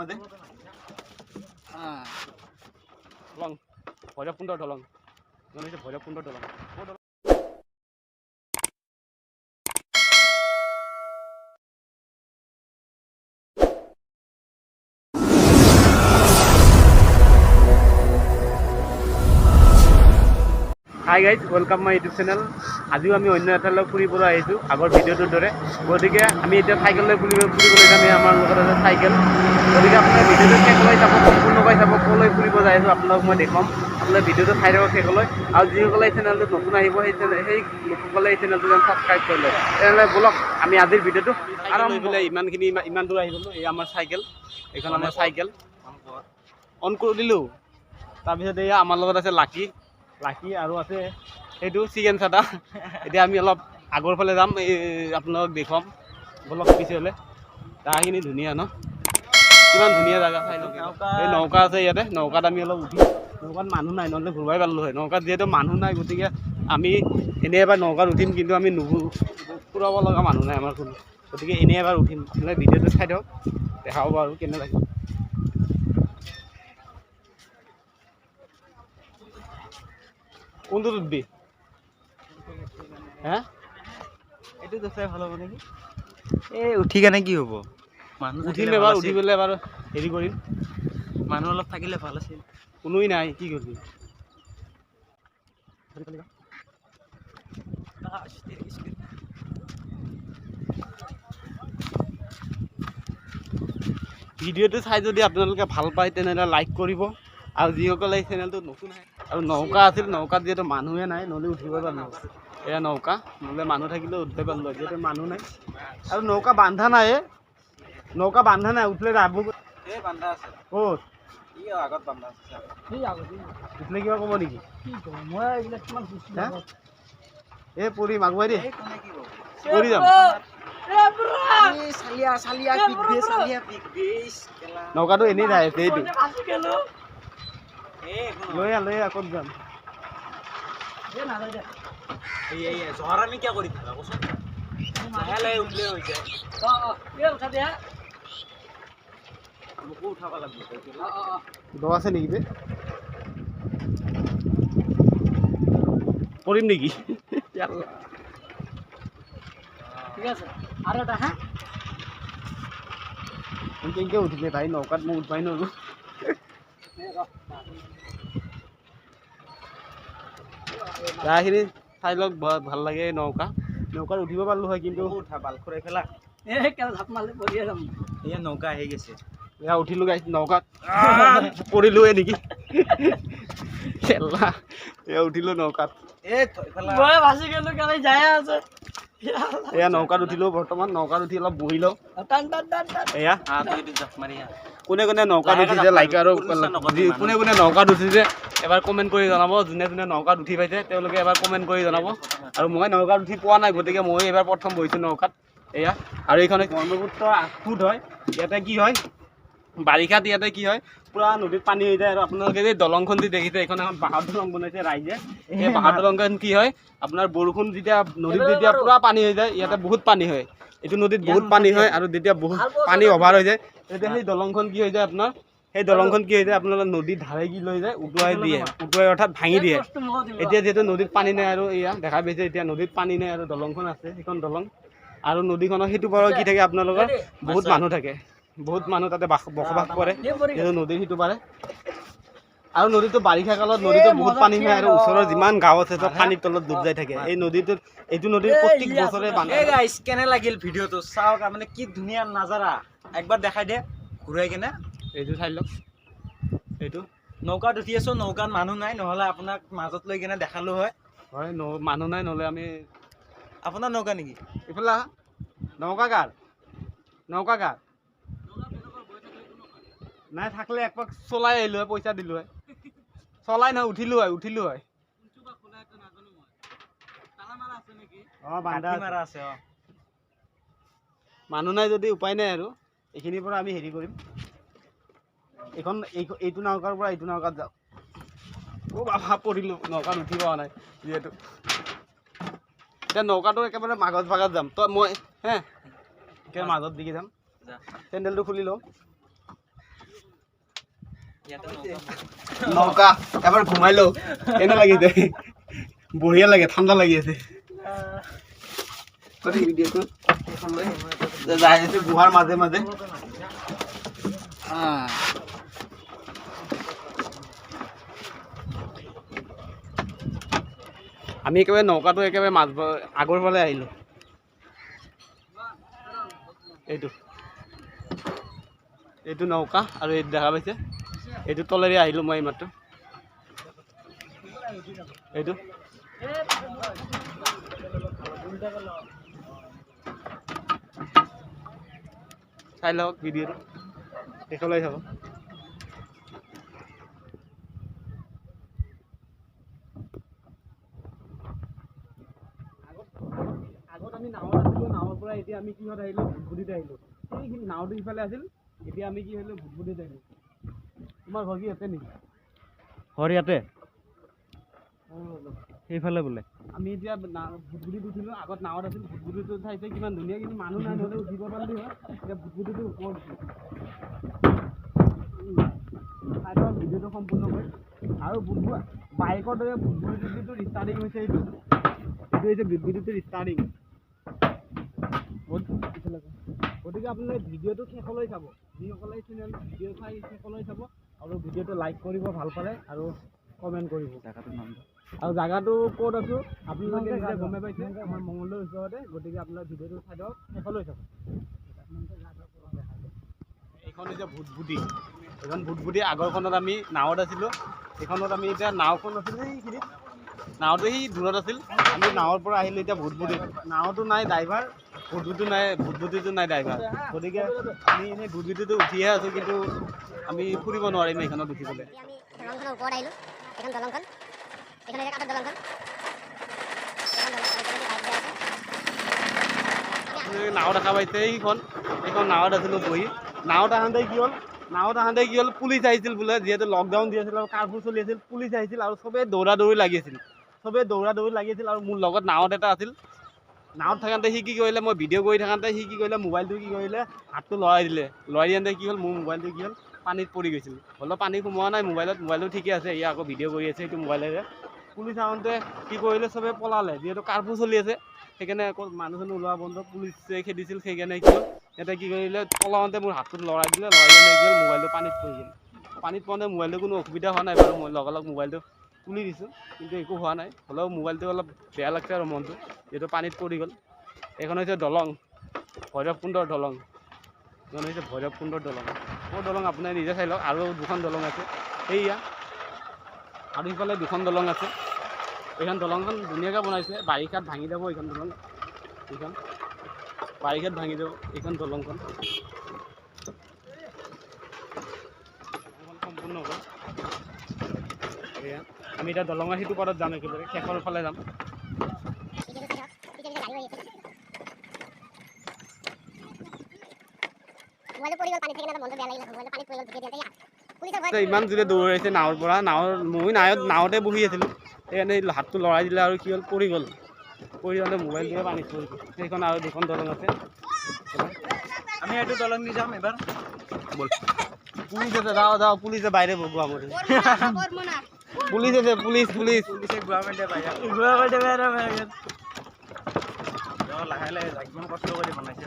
মাঝে দলং ভৈৰৱকুণ্ড দলং ভৈৰৱকুণ্ড দলং hi guys welcome my YouTube channel. আজিও আমি অন্য এঠাইলৈ ফুৰিবলৈ আহিছোঁ আগৰ ভিডিঅ'টোৰ দৰে। গতিকে আমি এতিয়া চাইকেললৈ ফুৰিবলৈ যাম। আমাৰ লগত আছে চাইকেল। গতিকে আপোনাৰ ভিডিঅ'টো শেষলৈ চাব, সম্পূৰ্ণকৈ চাব। ক'লৈ ফুৰিব যাই আছোঁ আপোনালোক মই দেখুৱাম। আপোনাৰ ভিডিঅ'টো চাই থাকক শেষলৈ। আৰু যিসকলে এই চেনেলটোত নতুন আহিব সেই লোকসকলে এই চেনেলটো যেন ছাবস্ক্ৰাইব কৰি লয়। তেনেহ'লে ব'লক আমি আজিৰ ভিডিঅ'টো আৰম্ভ পেলাই ইমান দূৰ আহি গ'লোঁ। এই আমাৰ চাইকেল, এইখন আমাৰ চাইকেল অন কৰি দিলোঁ। তাৰপিছত এয়া আমাৰ লগত আছে লাকি আৰু আছে সেইটো চিকেন চাটা। এতিয়া আমি অলপ আগৰ ফালে যাম, এই আপোনালোকক দেখুৱাম বলক পিছলৈ। জাগাখিনি ধুনীয়া ন, কিমান ধুনীয়া জেগা চাই লওক। এই নৌকা আছে ইয়াতে, নৌকাত আমি অলপ উঠি, নৌকাত মানুহ নাই নহ'লে ঘূৰবাই পাৰিলোঁ হয়। নৌকাত যিহেতু মানুহ নাই গতিকে আমি এনেই এবাৰ নৌকাত উঠিম, কিন্তু আমি ফুৰাব লগা মানুহ নাই আমাৰ কোনো, গতিকে এনেই এবাৰ উঠিম। আপোনালোকে ভিডিঅ'টো চাই দিয়ক, দেখাব আৰু কেনে লাগে। কোনটোত উঠবি? হে এইটো চাই ভাল হ'ব নেকি? এই উঠি কেনে কি হ'ব? মানুহ উঠিম এবাৰ, উঠি পেলাই এবাৰ হেৰি কৰিম। মানুহ অলপ থাকিলে ভাল আছিল। কোনোই নাই, কি কৰিবি? ভিডিঅ'টো চাই যদি আপোনালোকে ভাল পায় তেনেহ'লে লাইক কৰিব। আৰু যিসকলে এই চেনেলটো নতুন আহে, আৰু নৌকা আছিল, নৌকাত যিহেতু মানুহে নাই নহ'লে উঠিবই পাৰিলোঁ। এয়া নৌকা, নহ'লে মানুহ থাকিলেও উঠিবই পাৰিলোঁ, যিহেতু মানুহ নাই। আৰু নৌকা বান্ধা নাই, নৌকা বান্ধা নাই, উঠিলে যাব। এই বান্ধা আছে। ক'ত? ই আগত বান্ধা আছে। উঠিলে কিবা ক'ব নেকি? মই এইবিলাক কিমান এই পৰি মাগুৱাই দেই, কোনে কি ক'ব? পৰি যাম। নৌকাটো এনেই যায় আছে এইটো। লৈ আহ ক'ত যাম? জহৰামি কিয় কৰি থাকা কচোন? উঠলে হৈ যায়। মোকো উঠাব লাগিব। দ আছে নেকি বে? পৰিম নেকি? ঠিক আছে আৰু এটা হা কেনেকৈ উঠিলে ভাই? নৌকাত মই উঠবাই নৰো। জাগাখিনি চাই লওক, ভাল লাগে। নৌকাত উঠিব পাৰিলোঁ হয়, কিন্তু উঠা বাল খুৰাই খেলা ঝাপ মাৰিলে পৰিয়ে যাম। এয়া নৌকা আহি গৈছে। এয়া উঠিলোঁ গাইছ নৌকাত, পৰিলোৱে নেকি? খেলা এয়া উঠিলোঁ নৌকাত। এয়া নৌকাত উঠিলোঁ বৰ্তমান। নৌকাত উঠি অলপ বহি লওঁ। এয়া কোনে কোনে নৌকাত উঠিছে লাইক আৰু কোনে কোনে নৌকাত উঠিছে এবাৰ কমেণ্ট কৰি জনাব। যোনে যোনে নৌকাত উঠি পাইছে তেওঁলোকে এবাৰ কমেণ্ট কৰি জনাব। আৰু মই নৌকাত উঠি পোৱা নাই, গতিকে মই এইবাৰ প্ৰথম বহিছোঁ নৌকাত। এয়া আৰু এইখন ব্ৰহ্মপুত্ৰ আগফুট হয়। ইয়াতে কি হয়, বাৰিষাত ইয়াতে কি হয়, পুৰা নদীত পানী হৈ যায়। আৰু আপোনালোকে যে দলংখন যি দেখিছে, এইখন এখন বাঁহৰ দলং বনাইছে ৰাইজে। এই বাঁহৰ দলংখন কি হয়, আপোনাৰ বৰষুণ যেতিয়া নদীত যেতিয়া পুৰা পানী হৈ যায়, ইয়াতে বহুত পানী হয়। এইটো নদীত বহুত পানী হয়, আৰু যেতিয়া বহুত পানী অভাৰ হৈ যায় তেতিয়া সেই দলংখন কি হৈ যায় আপোনাৰ, আপোনালোকৰ নদীত ধাৰে কি লৈ যায়, উটুৱাই দিয়ে। উটুৱাই অৰ্থাৎ ভাঙি দিয়ে। এতিয়া যিহেতু নদীত পানী নাই, আৰু এয়া দেখা পাইছে এতিয়া নদীত পানী নাই, আৰু দলংখন আছে, সেইখন দলং। আৰু নদীখনৰ সেইটো পাৰত কি থাকে, আপোনালোকৰ বহুত মানুহ থাকে। বহুত মানুহ তাতে বসবাস কৰে, যিহেতু নদীৰ সিটো পাৰে। আৰু নদীটো বাৰিষা কালত নদীটো বহুত পানী হয়, আৰু ওচৰৰ যিমান গাঁও আছে চব পানীৰ তলত ডুব যাই থাকে। এইটো নদীৰ প্ৰত্যেক বছৰে গাইস কেনে লাগিল ভিডিঅ'টো চাওক। মানে কি ধুনীয়া নাজাৰা, একবাৰ দেখাই দে ঘূৰাই কেনে। এইটো চাই লওক। এইটো নৌকাত উঠি আছো, নৌকাত মানুহ নাই, নহ'লে আপোনাক মাজত লৈ কেনে দেখালো হয়। মানুহ নাই, নহ'লে আমি আপোনাৰ নৌকা নেকি? এইফালে নৌকা কাৰ নাই থাকলে একপাক চলাই আহিলোঁ হয়, পইচা দিলোঁ হয়। চলাই নহয়, উঠিলোঁ হয়। মাৰা আছে। মানুহ নাই যদি উপায় নাই, আৰু এইখিনিৰ পৰা আমি হেৰি কৰিম। এইটো নৌকাৰ পৰা এইটো নৌকাত যাওঁ। বাবা পৰিলোঁ, নৌকাত উঠি পোৱা নাই যিহেতু। এতিয়া নৌকাটো একেবাৰে মাজত ভাগত যাম। মই একেবাৰে মাজত দিগি যাম। চেণ্ডেলটো খুলি লওঁ। নৌকা এবাৰ ঘুমাই লওঁ কেনে লাগিছে বঢ়িয়া লাগে ঠাণ্ডা লাগি আছে ভিডিঅ'টো যাই আছে গুহাৰ মাজে মাজে আমি একেবাৰে নৌকাটো একেবাৰে মাছ আগৰ ফালে আহিলোঁ এইটো নৌকা আৰু এইটো দেখা পাইছে এইটো তলেৰে আহিলোঁ মই এইমাত্ৰ এইটো চাই লওক ভিডিঅ'টো শেষলৈ চাব আগত আমি নাৱত আছিলোঁ নাৱৰ পৰা এতিয়া আমি কিহত আহিলোঁ ভুটভুটিত আহিলোঁ সেইখিনি নাওটো ইফালে আছিল এতিয়া আমি কি হ'লোঁ ভুটভুটিত আহিলোঁ তোমাৰ ঘৰ কি ইয়াতে নেকি ঘৰ ইয়াতে সেইফালে বোলে আমি এতিয়া ভুটভুটিত উঠিলোঁ আগত নাৱত আছিল ভুটভুটিটো চাইছে কিমান ধুনীয়া কিন্তু মানুহ নাই নহ'লে উঠিব পাৰিলোঁ হয় এতিয়া ভুটভুটিটো ওপৰত চাই লওক ভিডিঅ'টো সম্পূৰ্ণ কৰি আৰু বাইকৰ দৰে ভুটভুটিটো ষ্টাৰ্টিং হৈছে এইটো হৈছে ভুটভুটিটোৰ ষ্টাৰ্টিং গতিকে আপোনালোকে ভিডিঅ'টো শেষলৈ চাব যিসকলে চেনেল ভিডিঅ' চাই শেষলৈ চাব আৰু ভিডিঅ'টো লাইক কৰিব ভাল পালে আৰু কমেণ্ট কৰিব জেগাটোৰ নামটো আৰু জেগাটো ক'ত আছোঁ আপোনালোকে নিজে গমে পাইছে আমাৰ মঙলদৈৰ ওচৰতে গতিকে আপোনালোকে ভিডিঅ'টো চাই দিয়ক শেষলৈ চাব এইখন হৈছে ভুটভুটি এইখন ভুটভুটি আগৰখনত আমি নাৱত আছিলোঁ এইখনত আমি এতিয়া নাওখন আছিলোঁ সেইখিনিত নাওটো সেই দূৰত আছিল আমি নাৱৰ পৰা আহিলোঁ এতিয়া ভুটভুটিত নাওটো নাই ড্ৰাইভাৰ ভুটভুটিটো নাই ড্ৰাইভাৰ গতিকে আমি এনেই ভুটভুটিটো উঠিহে আছোঁ কিন্তু আমি ফুৰিব নোৱাৰিম এইখনত উঠিবলৈ নাও দেখা পাইছে এইখন নাৱত আছিলোঁ বহি নাৱত আহোঁতে কি হ'ল পুলিচ আহিছিল বোলে যিহেতু লকডাউন দি আছিল আৰু কাৰ্ফিউ চলি আছিল পুলিচ আহিছিল আৰু চবেই দৌৰা দৌৰি লাগি আছিল আৰু মোৰ লগত নাৱত এটা আছিল নাৱত থাকোঁতে সি কি কৰিলে মই ভিডিঅ' কৰি থাকোঁতে সি কি কৰিলে মোবাইলটো কি কৰিলে হাতটো লৰাই দিওঁতে কি হ'ল মোৰ মোবাইলটো কি হ'ল পানীত পৰি গৈছিল হ'লেও পানী সোমোৱা নাই মোবাইলটো ঠিকে আছে ই আকৌ ভিডিঅ' কৰি আছে সেইটো মোবাইলেৰে পুলিচ আহোঁতে কি কৰিলে চবেই পলালে যিহেতু কাৰ্ফিউ চলি আছে সেইকাৰণে আকৌ মানুহ চানুহ ওলোৱা বন্ধ পুলিচে খেদিছিল সেইকাৰণে কি হ'ল এতিয়া কি কৰিলে পলাওঁতে মোৰ হাতটোত লৰাই দিলে কি হ'ল মোবাইলটো পানীত পৰি গ'ল পানীত পৰোঁতে মোবাইলটো কোনো অসুবিধা হোৱা নাই বাৰু মই লগালগ মোবাইলটো তুলি দিছোঁ কিন্তু একো হোৱা নাই হ'লেও মোবাইলটো অলপ বেয়া লাগছে আৰু মনটো যিহেতু পানীত পৰি গ'ল এইখন হৈছে দলং ভৈৰৱকুণ্ডৰ দলং মোৰ দলং আপোনাৰ নিজে চাই লওক আৰু দুখন দলং আছে সেয়া আৰু ইফালে দুখন দলং আছে এইখন দলংখন ধুনীয়াকৈ বনাইছে বাৰিষাত ভাঙি যাব এইখন বাৰিষাত ভাঙি যাব এইখন দলংখন সম্পূৰ্ণ হ'ব এয়া আমি এতিয়া দলঙৰ সিটো পাৰত যাম একেবাৰে শেষৰ ফালে যাম ইমান জোৰে দৌৰাইছে নাৱৰ পৰা মই নাৱতে বহি আছিলোঁ সেইকাৰণে হাতটো লৰাই দিলে আৰু কি হ'ল পৰি যাওঁতে মোবাইলটোৱে পানীত পৰি গ'ল সেইখন আৰু দুখন দলং আছে আমি এইটো দলং দি যাম এবাৰ বল পুলিচ আছে যাওঁ পুলিচে বাইরে গুয়াহাটি পুলিচ আছে পুলিচে গুয়াহাটি বাইরে লাহে লাহে একদম কষ্ট কৰি বনাইছে